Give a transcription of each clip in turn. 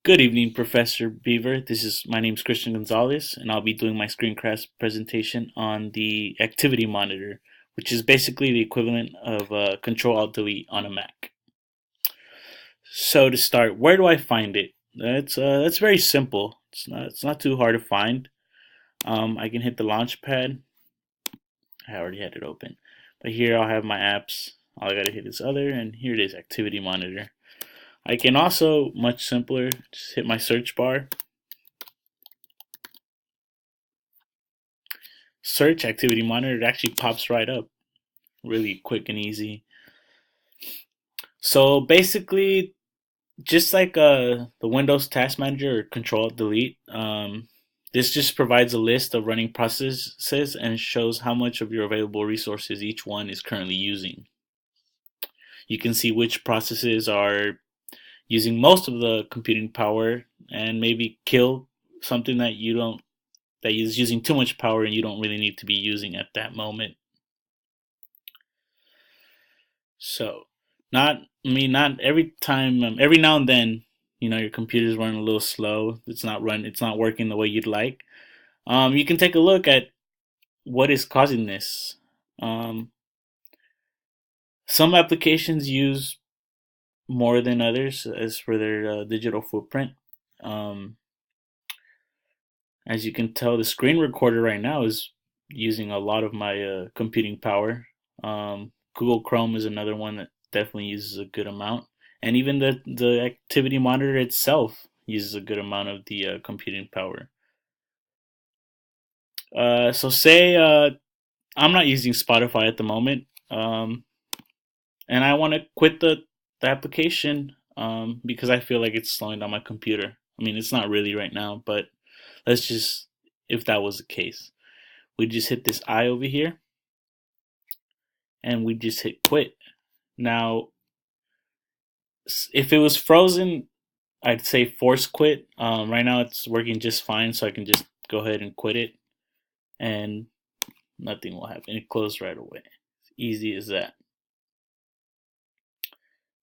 Good evening, Professor Beaver. My name is Christian Gonzalez, and I'll be doing my screencast presentation on the activity monitor, which is basically the equivalent of Control Alt Delete on a Mac. So to start, where do I find it? That's very simple. It's not too hard to find. I can hit the launch pad. I already had it open, but here I'll have my apps. All I gotta hit is other, and here it is, activity monitor. I can also, much simpler, just hit my search bar, search activity monitor. It actually pops right up, really quick and easy. So basically, just like the Windows Task Manager or Control Delete, this just provides a list of running processes and shows how much of your available resources each one is currently using. You can see which processes are using most of the computing power and maybe kill something that is using too much power and you don't really need to be using at that moment. So, not every time, every now and then, your computer's running a little slow. It's not working the way you'd like. You can take a look at what is causing this. Um, some applications use more than others as for their digital footprint. Um, as you can tell, the screen recorder right now is using a lot of my computing power. Google Chrome is another one that definitely uses a good amount, and even the activity monitor itself uses a good amount of the computing power. So say I'm not using Spotify at the moment, and I want to quit the application because I feel like it's slowing down my computer. I mean, it's not really right now, but let's just if that was the case, we just hit this I over here, and we just hit quit. Now, if it was frozen, I'd say force quit. Right now it's working just fine, so I can just go ahead and quit it, and nothing will happen. It closed right away. Easy as that.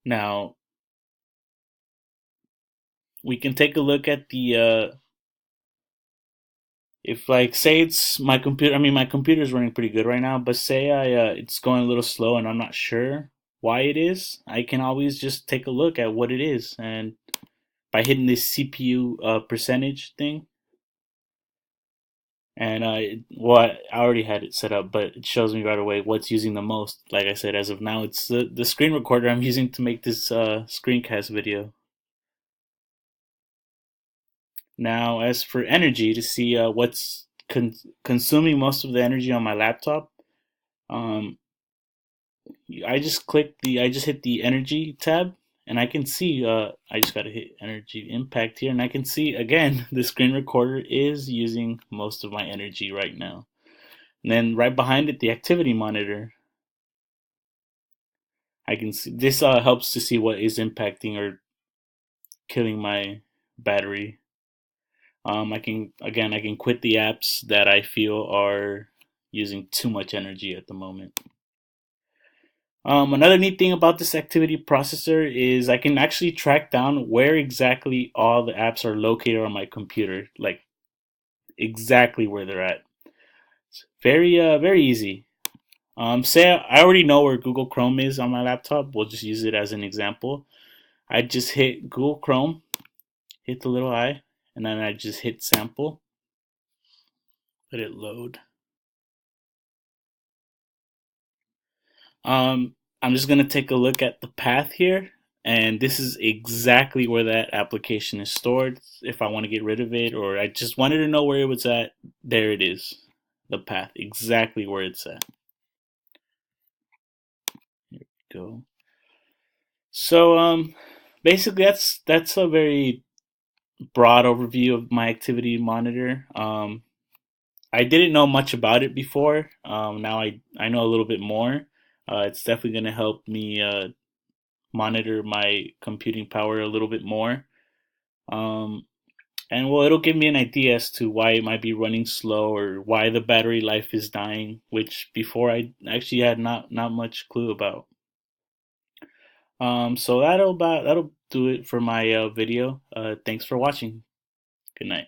Now we can take a look at the if like say it's my computer. I mean, my computer is running pretty good right now, but say it's going a little slow and I'm not sure why it is. I can always just take a look at what it is, and by hitting this CPU percentage thing, and I already had it set up, but it shows me right away what's using the most. Like I said, as of now, it's the screen recorder I'm using to make this screencast video. Now, as for energy, to see what's consuming most of the energy on my laptop, um, I just hit the energy tab, and I can see, I just gotta hit energy impact here, and I can see again the screen recorder is using most of my energy right now. And then right behind it, the activity monitor. I can see this helps to see what is impacting or killing my battery. I can quit the apps that I feel are using too much energy at the moment. Another neat thing about this activity processor is I can actually track down where exactly all the apps are located on my computer, like exactly where they're at. It's very easy. Say I already know where Google Chrome is on my laptop. We'll just use it as an example. I just hit Google Chrome, hit the little eye, and then I just hit sample, let it load. I'm just gonna take a look at the path here, and this is exactly where that application is stored. If I want to get rid of it, or I just wanted to know where it was at, there it is, the path, exactly where it's at. Here we go. So basically that's a very broad overview of my activity monitor. I didn't know much about it before. Now I know a little bit more. It's definitely going to help me monitor my computing power a little bit more. Um, and well, it'll give me an idea as to why it might be running slow or why the battery life is dying, which before I actually had not much clue about. So that'll do it for my video. Thanks for watching. Good night.